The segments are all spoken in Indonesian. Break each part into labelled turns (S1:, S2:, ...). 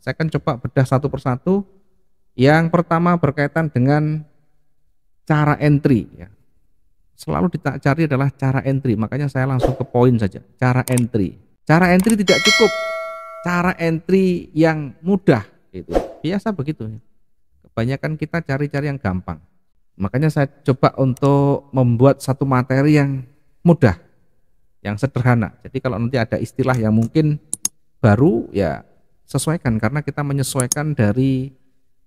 S1: Saya akan coba bedah satu persatu. Yang pertama berkaitan dengan cara entry ya. Selalu cari adalah cara entry, makanya saya langsung ke poin saja. Cara entry. Cara entry tidak cukup. Cara entry yang mudah gitu. Biasa begitu. Kebanyakan kita cari-cari yang gampang. Makanya saya coba untuk membuat satu materi yang mudah, yang sederhana. Jadi kalau nanti ada istilah yang mungkin baru ya sesuaikan, karena kita menyesuaikan dari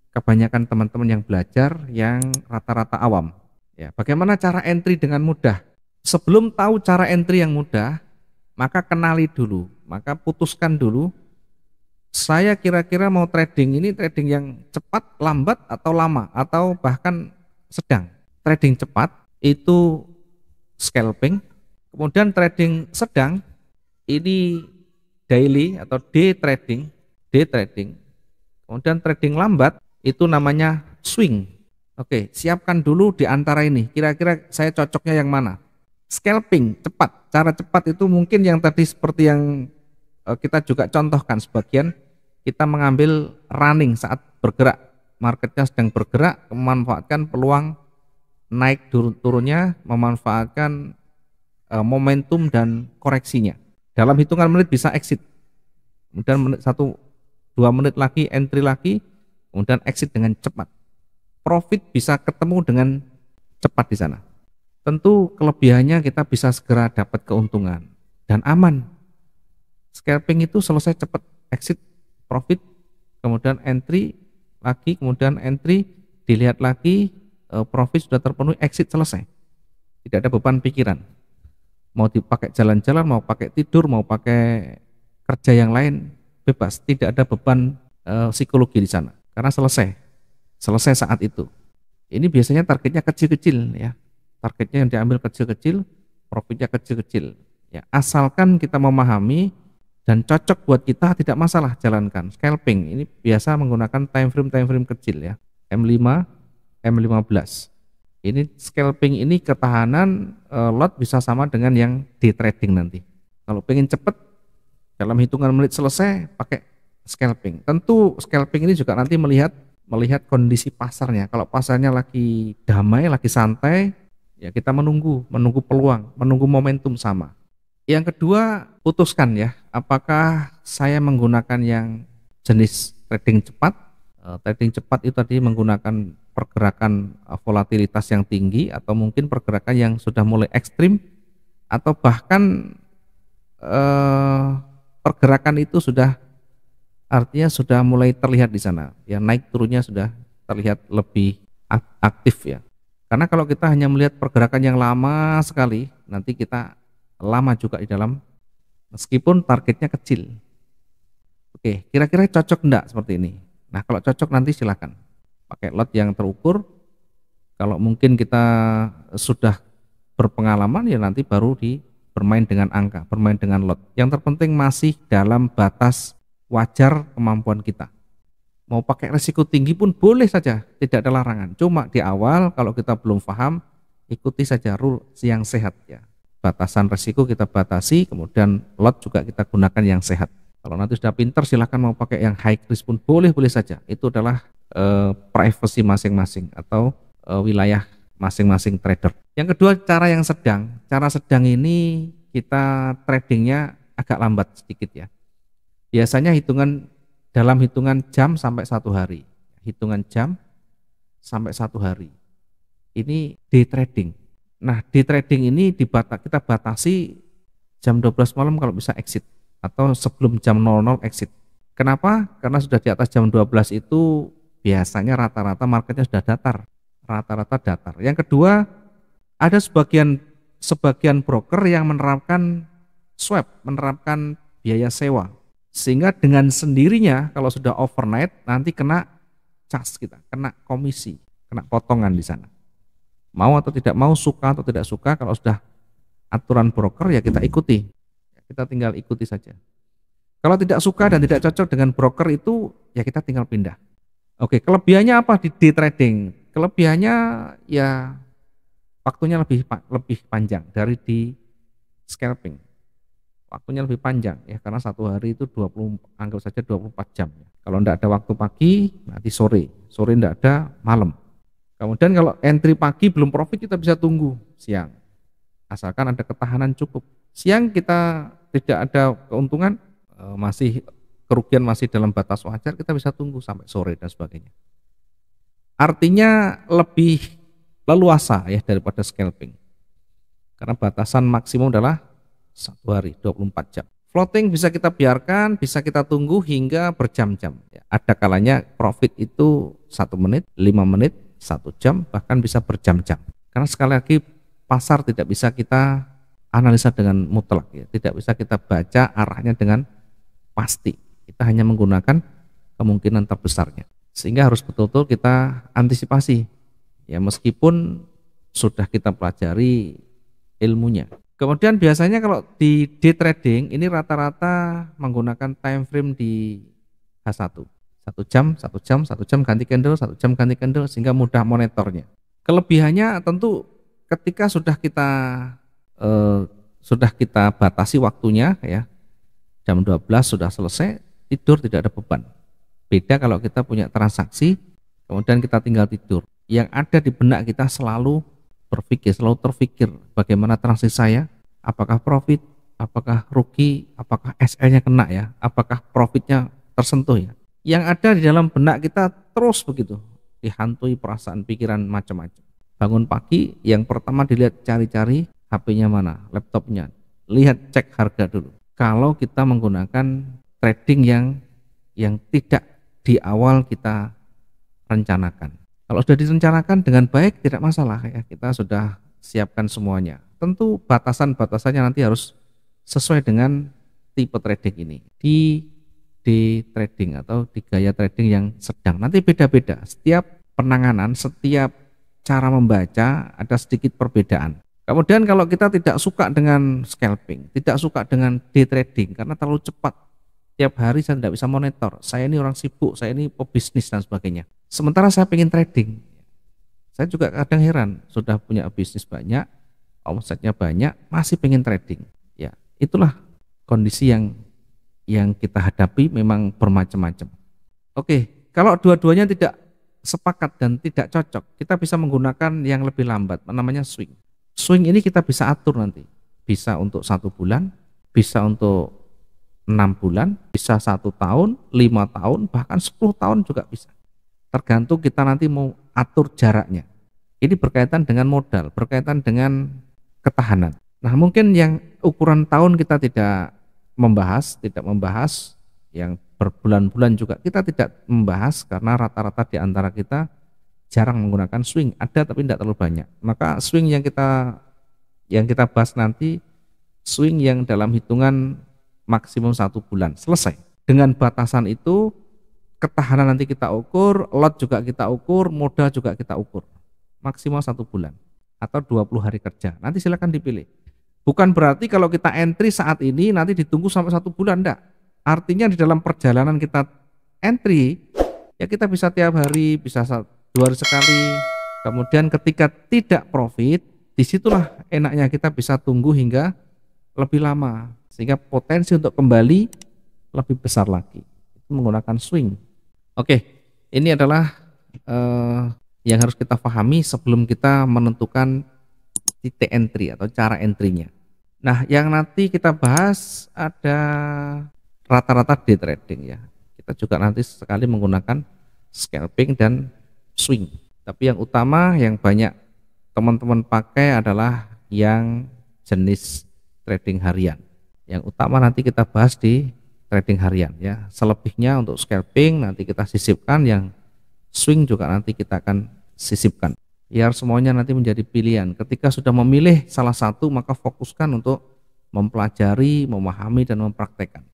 S1: kebanyakan teman-teman yang belajar yang rata-rata awam. Ya, bagaimana cara entry dengan mudah? Sebelum tahu cara entry yang mudah, maka kenali dulu, maka putuskan dulu. Saya kira-kira mau trading ini trading yang cepat, lambat, atau lama, atau bahkan sedang. Trading cepat itu scalping, kemudian trading sedang ini daily atau day trading, kemudian trading lambat itu namanya swing. Oke, siapkan dulu di antara ini. Kira-kira saya cocoknya yang mana? Scalping, cepat. Cara cepat itu mungkin yang tadi seperti yang kita juga contohkan sebagian. Kita mengambil running saat bergerak. Marketnya sedang bergerak, memanfaatkan peluang naik turunnya, memanfaatkan momentum dan koreksinya. Dalam hitungan menit bisa exit. Kemudian menit 1-2 menit lagi, entry lagi, kemudian exit dengan cepat. Profit bisa ketemu dengan cepat di sana. Tentu kelebihannya kita bisa segera dapat keuntungan dan aman. Scalping itu selesai cepat, exit, profit, kemudian entry lagi, kemudian entry, dilihat lagi, profit sudah terpenuhi, exit, selesai. Tidak ada beban pikiran. Mau dipakai jalan-jalan, mau pakai tidur, mau pakai kerja yang lain, bebas. Tidak ada beban psikologi di sana karena selesai saat itu. Ini biasanya targetnya kecil-kecil ya. Targetnya yang diambil kecil-kecil, profitnya kecil-kecil. Ya, asalkan kita memahami dan cocok buat kita, tidak masalah, jalankan. Scalping ini biasa menggunakan time frame kecil ya. M5, M15. Ini scalping ini ketahanan lot bisa sama dengan yang day trading nanti. Kalau pengen cepet dalam hitungan menit selesai, pakai scalping. Tentu scalping ini juga nanti melihat kondisi pasarnya. Kalau pasarnya lagi damai, lagi santai, ya kita menunggu peluang, menunggu momentum sama. Yang kedua, putuskan ya, apakah saya menggunakan yang jenis trading cepat. Trading cepat itu tadi menggunakan pergerakan volatilitas yang tinggi, atau mungkin pergerakan yang sudah mulai ekstrim, atau bahkan pergerakan itu sudah, artinya sudah mulai terlihat di sana, ya naik turunnya sudah terlihat lebih aktif ya. Karena kalau kita hanya melihat pergerakan yang lama sekali, nanti kita lama juga di dalam, meskipun targetnya kecil. Oke, kira-kira cocok enggak seperti ini? Nah, kalau cocok nanti silakan pakai lot yang terukur. Kalau mungkin kita sudah berpengalaman, ya nanti baru bermain dengan angka, bermain dengan lot. Yang terpenting masih dalam batas wajar kemampuan kita. Mau pakai risiko tinggi pun boleh saja, tidak ada larangan. Cuma di awal kalau kita belum paham, ikuti saja rule yang sehat ya. Batasan risiko kita batasi, kemudian lot juga kita gunakan yang sehat. Kalau nanti sudah pinter, silahkan mau pakai yang high risk pun boleh saja. Itu adalah privacy masing-masing atau wilayah masing-masing trader. Yang kedua, cara yang sedang. Cara sedang ini kita tradingnya agak lambat sedikit ya. Biasanya dalam hitungan jam sampai 1 hari. Hitungan jam sampai 1 hari. Ini day trading. Nah, day trading ini kita batasi jam 12 malam kalau bisa exit, atau sebelum jam 00 exit. Kenapa? Karena sudah di atas jam 12 itu biasanya rata-rata marketnya sudah datar. Rata-rata datar. Yang kedua, ada sebagian broker yang menerapkan swap, menerapkan biaya sewa. Sehingga dengan sendirinya kalau sudah overnight nanti kena cas kita, kena komisi, kena potongan di sana. Mau atau tidak mau, suka atau tidak suka, kalau sudah aturan broker ya kita ikuti. Kita tinggal ikuti saja. Kalau tidak suka dan tidak cocok dengan broker itu, ya kita tinggal pindah. Oke, kelebihannya apa di day trading? Kelebihannya ya waktunya lebih panjang dari di scalping. waktunya lebih panjang ya, karena satu hari itu 20, anggap saja 24 jam ya. Kalau tidak ada waktu pagi, nanti sore tidak ada malam. Kemudian kalau entry pagi belum profit, kita bisa tunggu siang, asalkan ada ketahanan cukup. Siang kita tidak ada keuntungan, masih kerugian masih dalam batas wajar, kita bisa tunggu sampai sore dan sebagainya. Artinya lebih leluasa ya daripada scalping, karena batasan maksimum adalah satu hari 24 jam. Floating bisa kita biarkan, bisa kita tunggu hingga berjam-jam ya. Ada kalanya profit itu 1 menit, 5 menit, 1 jam, bahkan bisa berjam-jam. Karena sekali lagi pasar tidak bisa kita analisa dengan mutlak ya, tidak bisa kita baca arahnya dengan pasti. Kita hanya menggunakan kemungkinan terbesarnya, sehingga harus betul-betul kita antisipasi ya, meskipun sudah kita pelajari ilmunya. Kemudian biasanya kalau di day trading ini rata-rata menggunakan time frame di H1, 1 jam ganti candle, 1 jam ganti candle, sehingga mudah monitornya. Kelebihannya tentu ketika sudah kita batasi waktunya ya, jam 12 sudah selesai, tidur tidak ada beban. Beda kalau kita punya transaksi kemudian kita tinggal tidur, yang ada di benak kita selalu terfikir bagaimana transaksi saya, apakah profit, apakah rugi, apakah SL-nya kena ya, apakah profitnya tersentuh ya. Yang ada di dalam benak kita terus begitu, dihantui perasaan pikiran macam-macam. Bangun pagi, yang pertama dilihat, cari-cari HP-nya mana, laptopnya, lihat, cek harga dulu. Kalau kita menggunakan trading yang tidak di awal kita rencanakan. Kalau sudah direncanakan dengan baik, tidak masalah ya, kita sudah siapkan semuanya. Tentu batasan-batasannya nanti harus sesuai dengan tipe trading ini. Di trading atau di gaya trading yang sedang, nanti beda-beda. Setiap penanganan, setiap cara membaca ada sedikit perbedaan. Kemudian kalau kita tidak suka dengan scalping, tidak suka dengan day trading karena terlalu cepat, tiap hari saya tidak bisa monitor, saya ini orang sibuk, saya ini pebisnis dan sebagainya. Sementara saya pengen trading, saya juga kadang heran, sudah punya bisnis banyak, omsetnya banyak, masih pengen trading. Ya, itulah kondisi yang kita hadapi, memang bermacam-macam. Oke, kalau dua-duanya tidak sepakat dan tidak cocok, kita bisa menggunakan yang lebih lambat, namanya swing. Swing ini kita bisa atur nanti, bisa untuk 1 bulan, bisa untuk 6 bulan, bisa 1 tahun, 5 tahun, bahkan 10 tahun juga bisa. Tergantung kita nanti mau atur jaraknya. Ini berkaitan dengan modal, berkaitan dengan ketahanan. Nah, mungkin yang ukuran tahun kita tidak membahas yang berbulan-bulan juga kita tidak membahas, karena rata-rata di antara kita jarang menggunakan swing, ada tapi tidak terlalu banyak. Maka swing yang kita bahas nanti, swing yang dalam hitungan maksimum 1 bulan selesai. Dengan batasan itu, ketahanan nanti kita ukur, lot juga kita ukur, modal juga kita ukur. Maksimal 1 bulan atau 20 hari kerja. Nanti silakan dipilih. Bukan berarti kalau kita entry saat ini nanti ditunggu sampai 1 bulan, enggak. Artinya di dalam perjalanan kita entry, ya kita bisa tiap hari, bisa 2 hari sekali. Kemudian ketika tidak profit, disitulah enaknya kita bisa tunggu hingga lebih lama, sehingga potensi untuk kembali lebih besar lagi. Itu menggunakan swing. Oke, ini adalah yang harus kita pahami sebelum kita menentukan titik entry atau cara entry-nya. Nah, yang nanti kita bahas ada rata-rata day trading ya. Kita juga nanti sekali menggunakan scalping dan swing. Tapi yang utama yang banyak teman-teman pakai adalah yang jenis trading harian. Yang utama nanti kita bahas di trading harian ya. Selebihnya untuk scalping nanti kita sisipkan, yang swing juga nanti kita akan sisipkan. Biar semuanya nanti menjadi pilihan. Ketika sudah memilih salah satu, maka fokuskan untuk mempelajari, memahami dan mempraktekkan.